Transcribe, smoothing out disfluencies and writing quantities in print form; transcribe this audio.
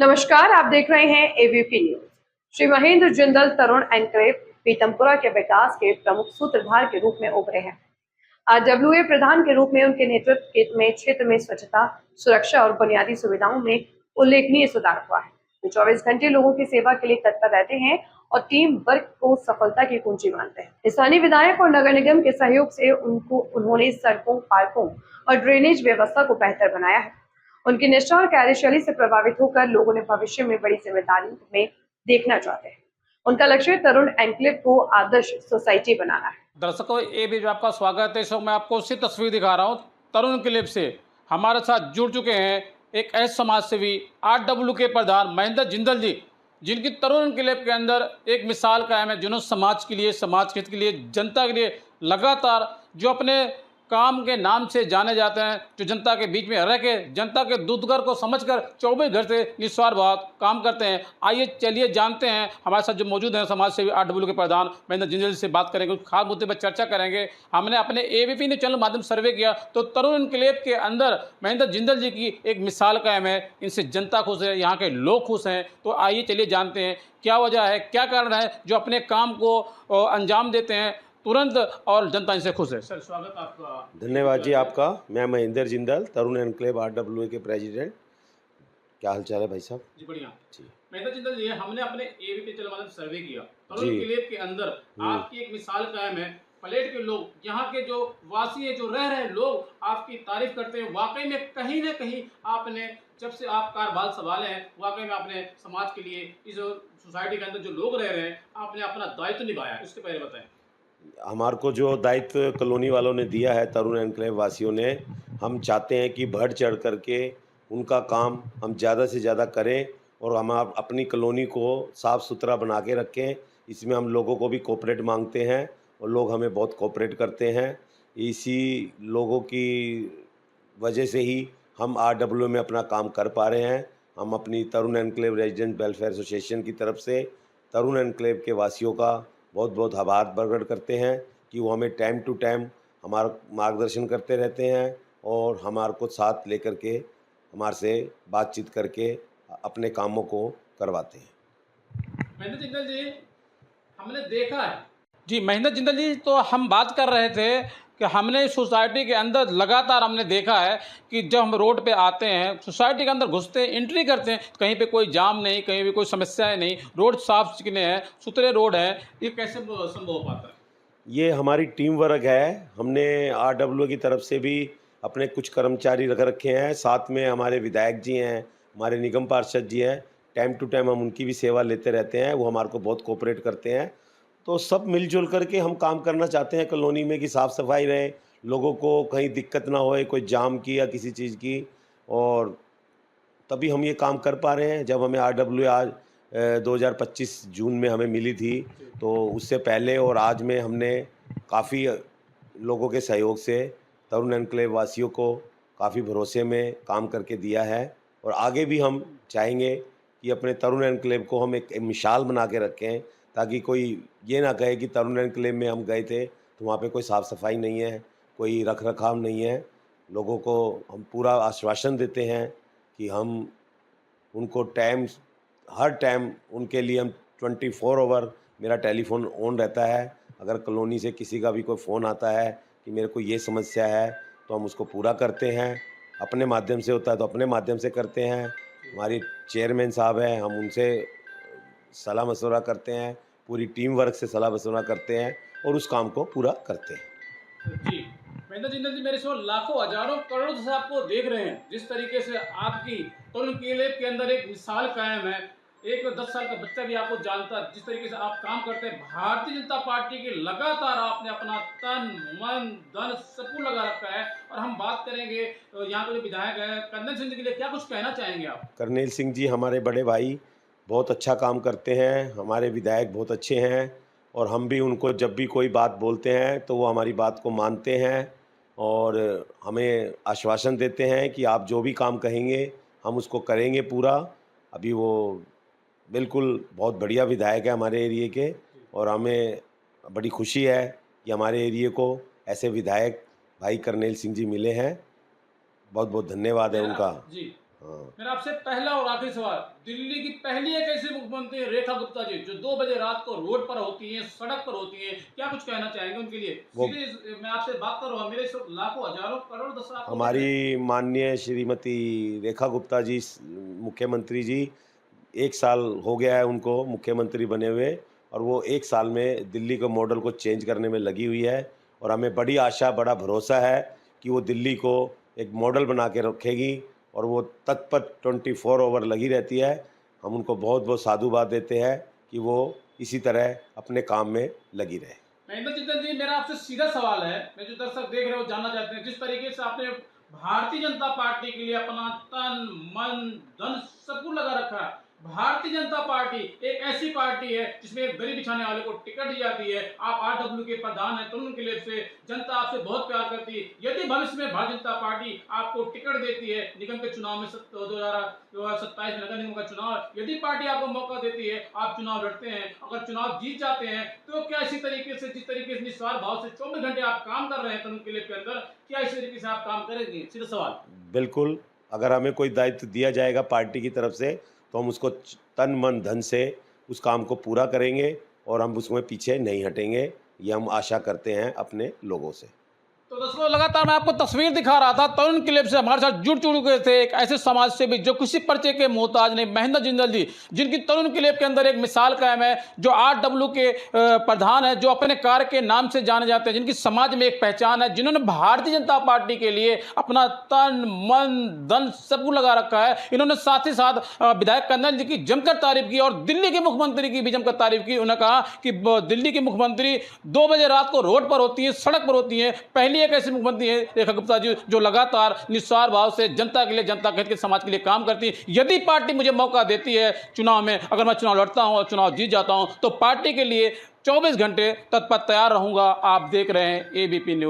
नमस्कार, आप देख रहे हैं एबीपी न्यूज। श्री महेंद्र जिंदल तरुण एनक्लेव पीतमपुरा के विकास के प्रमुख सूत्रधार के रूप में उभरे हैं। आरडब्ल्यूए प्रधान के रूप में उनके नेतृत्व में क्षेत्र में स्वच्छता, सुरक्षा और बुनियादी सुविधाओं में उल्लेखनीय सुधार हुआ है। वे 24 घंटे लोगों की सेवा के लिए तत्पर रहते हैं और टीम वर्क को सफलता की कुंजी मानते हैं। स्थानीय विधायक और नगर निगम के सहयोग से उन्होंने सड़कों, पार्कों और ड्रेनेज व्यवस्था को बेहतर बनाया है। उनकी निष्ठा और कार्यशैली से प्रभावित होकर लोगों ने भविष्य में बड़ी जिम्मेदारी में देखना चाहते हैं। उनका लक्ष्य तरुण एनक्लेव को आदर्श सोसाइटी बनाना है। दर्शकों, ये भी आपका स्वागत है। मैं आपको उसकी तस्वीर दिखा रहा हूँ। तरुण एनक्लेव से हमारे साथ जुड़ चुके हैं एक ऐसे समाज सेवी आरडब्ल्यू के प्रधान महेंद्र जिंदल जी, जिनकी तरुण एनक्लेव के अंदर एक मिसाल कायम है, जिन्होंने समाज के लिए, समाज हित के लिए, जनता के लिए लगातार जो अपने काम के नाम से जाने जाते हैं, जो जनता के बीच में रह के जनता के दुर्दगर को समझकर 24 घंटे निस्वार्थ भाव काम करते हैं। आइए चलिए जानते हैं, हमारे साथ जो मौजूद हैं समाज सेवी आरडब्ल्यू के प्रधान महेंद्र जिंदल से बात करेंगे, कुछ खास मुद्दे पर चर्चा करेंगे। हमने अपने एबीपी न्यूज चैनल माध्यम सर्वे किया तो तरुण एनक्लेव के अंदर महेंद्र जिंदल जी की एक मिसाल कायम है। इनसे जनता खुश है, यहाँ के लोग खुश हैं। तो आइए चलिए जानते हैं क्या वजह है, क्या कारण है जो अपने काम को अंजाम देते हैं तुरंत और जनता इनसे खुश है। सर, स्वागत आपका। धन्यवाद जी आपका। मैं महेंद्र जिंदल, तरुण एनक्लेव आरडब्ल्यूए के प्रेसिडेंट। क्या हाल चाल है भाई साहब? जी बढ़िया जी। महेंद्र जिंदल जी, हमने अपने एबीपी चैनल माध्यम सर्वे किया, तरुण जी। एनक्लेव के अंदर आपकी एक मिसाल कायम है। प्लेट के लोग, यहाँ के जो वासी है, जो रह रहे लोग आपकी तारीफ करते हैं। वाकई में कहीं ना कहीं आपने, जब से आप कार्यभार संभाले हैं, वाकई में आपने समाज के लिए, इस सोसाइटी के अंदर जो लोग रह रहे हैं, आपने अपना दायित्व निभाया। इसके पहले बताएं। हमारे को जो दायित्व कॉलोनी वालों ने दिया है, तरुण एनक्लेव वासियों ने, हम चाहते हैं कि बढ़ चढ़ करके उनका काम हम ज़्यादा से ज़्यादा करें और हम अपनी कॉलोनी को साफ़ सुथरा बना के रखें। इसमें हम लोगों को भी कोऑपरेट मांगते हैं और लोग हमें बहुत कोऑपरेट करते हैं। इसी लोगों की वजह से ही हम आरडब्ल्यू में अपना काम कर पा रहे हैं। हम अपनी तरुण एनक्लेव रेजिडेंट वेलफेयर एसोसिएशन की तरफ से तरुण एनक्लेव के वासियों का बहुत बहुत आभार प्रकट करते हैं कि वो हमें टाइम टू टाइम हमारा मार्गदर्शन करते रहते हैं और हमारे को साथ लेकर के हमारे से बातचीत करके अपने कामों को करवाते हैं। महेंद्र जिंदल जी, हमने देखा है जी। महेंद्र जिंदल जी, तो हम बात कर रहे थे कि हमने सोसाइटी के अंदर लगातार हमने देखा है कि जब हम रोड पे आते हैं, सोसाइटी के अंदर घुसते हैं, एंट्री करते हैं, कहीं पे कोई जाम नहीं, कहीं भी कोई समस्याएं नहीं, रोड साफ चिकने हैं, सुथरे रोड हैं। ये कैसे संभव हो पाता है? ये हमारी टीम वर्क है। हमने आरडब्ल्यू की तरफ से भी अपने कुछ कर्मचारी रख रखे हैं, साथ में हमारे विधायक जी हैं, हमारे निगम पार्षद जी हैं। टाइम टू टाइम हम उनकी भी सेवा लेते रहते हैं, वो हमारे को बहुत कोऑपरेट करते हैं। तो सब मिलजुल करके हम काम करना चाहते हैं कॉलोनी में कि साफ़ सफाई रहे, लोगों को कहीं दिक्कत ना होए, कोई जाम की या किसी चीज़ की। और तभी हम ये काम कर पा रहे हैं। जब हमें आरडब्ल्यू आज 2025 जून में हमें मिली थी, तो उससे पहले और आज में हमने काफ़ी लोगों के सहयोग से तरुण एनक्लेव वासियों को काफ़ी भरोसे में काम करके दिया है। और आगे भी हम चाहेंगे कि अपने तरुण एनक्लेव को हम एक मिसाल बना के रखें, ताकि कोई ये ना कहे कि तरुण एनक्लेव में हम गए थे तो वहाँ पे कोई साफ़ सफाई नहीं है, कोई रख रखाव नहीं है। लोगों को हम पूरा आश्वासन देते हैं कि हम उनको हर टाइम उनके लिए हम 24 आवर मेरा टेलीफोन ऑन रहता है। अगर कॉलोनी से किसी का भी कोई फ़ोन आता है कि मेरे को ये समस्या है, तो हम उसको पूरा करते हैं। अपने माध्यम से होता है तो अपने माध्यम से करते हैं। हमारी चेयरमैन साहब हैं, हम उनसे सलाह मशवरा करते हैं, पूरी टीम वर्क से सलाह मशवरा करते हैं और उस काम को पूरा करते हैं। जी, महेंद्र जिंदल जी, मेरे से लाखों हजारों करोड़ों से आपको देख रहे हैं। जिस तरीके से आपकी तरुण एनक्लेव के अंदर एक मिसाल कायम है, एक 10 साल का बच्चा भी आपको जानता है। जिस तरीके से आप काम करते हैं, भारतीय जनता पार्टी के लगातार आपने अपना तन मन धन सब कुछ लगा रखा है। और हम बात करेंगे यहाँ के जो विधायक है कर्नल सिंह जी के लिए, क्या कुछ कहना चाहेंगे आप? करनेल सिंह जी हमारे बड़े भाई बहुत अच्छा काम करते हैं, हमारे विधायक बहुत अच्छे हैं और हम भी उनको जब भी कोई बात बोलते हैं तो वो हमारी बात को मानते हैं और हमें आश्वासन देते हैं कि आप जो भी काम कहेंगे हम उसको करेंगे पूरा। अभी वो बिल्कुल बहुत बढ़िया विधायक है हमारे एरिए के और हमें बड़ी खुशी है कि हमारे एरिए को ऐसे विधायक भाई करनेल सिंह जी मिले हैं। बहुत बहुत धन्यवाद है उनका। जी, हाँ। मेरा आपसे पहला और आखिरी सवाल, दिल्ली की पहली एक ऐसी मुख्यमंत्री रेखा गुप्ता जी जो 2 बजे रात को रोड पर होती हैं, सड़क पर होती हैं, क्या कुछ कहना चाहेंगे उनके लिए? वो सीधे मैं आपसे बात कर रहा हूँ, मेरे सब लाखों हजारों करोड़ दस आपको देख रहे हैं। हमारी माननीय श्रीमती रेखा गुप्ता जी मुख्यमंत्री जी 1 साल हो गया है उनको मुख्यमंत्री बने हुए, और वो 1 साल में दिल्ली के मॉडल को चेंज करने में लगी हुई है। और हमें बड़ी आशा, बड़ा भरोसा है कि वो दिल्ली को एक मॉडल बना के रखेगी, और वो तत्पर 24 ओवर लगी रहती है। हम उनको बहुत बहुत साधुवाद देते हैं कि वो इसी तरह अपने काम में लगी रहे। महेंद्र जिंदल जी, मेरा आपसे सीधा सवाल है, मैं जो दर्शक देख रहे हो जानना चाहते हैं, जिस तरीके से आपने भारतीय जनता पार्टी के लिए अपना तन मन धन सब कुछ लगा रखा है, भारतीय जनता पार्टी एक ऐसी पार्टी है जिसमें एक गरीब बिछाने वाले को टिकट दी जाती है, आप आरडब्ल्यू के प्रधान हैं, तरुण के लिए से जनता आपसे बहुत प्यार करती है। यदि भविष्य में भारतीय जनता पार्टी आपको टिकट देती है निगम के चुनाव में 2027 में नगर निगम का चुनाव, यदि पार्टी आपको मौका देती है, आप चुनाव लड़ते हैं, अगर चुनाव जीत जाते हैं, तो क्या इसी तरीके से जिस तरीके से निस्वार्थ भाव से 24 घंटे आप काम कर रहे हैं तरुण के लिए के अंदर, क्या इसी तरीके से आप काम करेंगे? सीधा सवाल। बिल्कुल, अगर हमें कोई दायित्व दिया जाएगा पार्टी की तरफ से, तो हम उसको तन मन धन से उस काम को पूरा करेंगे, और हम उसमें पीछे नहीं हटेंगे। ये हम आशा करते हैं अपने लोगों से। तो दोस्तों, लगातार मैं आपको तस्वीर दिखा रहा था, तरुण क्लिप से हमारे साथ जुड़ चुके थे एक ऐसे समाज सेवी जो किसी पर्चे के मोहताज नहीं, महेंद्र जिंदल जी, जिनकी तरुण क्लिप के अंदर एक मिसाल कायम है, जो आरडब्ल्यू के प्रधान है, जो अपने कार्य के नाम से जाने जाते हैं, जिनकी समाज में एक पहचान है, जिन्होंने भारतीय जनता पार्टी के लिए अपना तन मन धन सब कुछ लगा रखा है। इन्होंने साथ ही साथ विधायक कंदन जी की जमकर तारीफ की और दिल्ली के मुख्यमंत्री की भी जमकर तारीफ की। उन्होंने कहा कि दिल्ली की मुख्यमंत्री 2 बजे रात को रोड पर होती है, सड़क पर होती है। पहली एक ऐसी मुख्यमंत्री है रेखा गुप्ता जी जो लगातार निस्वार्थ भाव से जनता के लिए, जनता के समाज के लिए काम करती है। यदि पार्टी मुझे मौका देती है चुनाव में, अगर मैं चुनाव लड़ता हूं और चुनाव जीत जाता हूं, तो पार्टी के लिए 24 घंटे तत्पर तैयार रहूंगा। आप देख रहे हैं एबीपी न्यूज।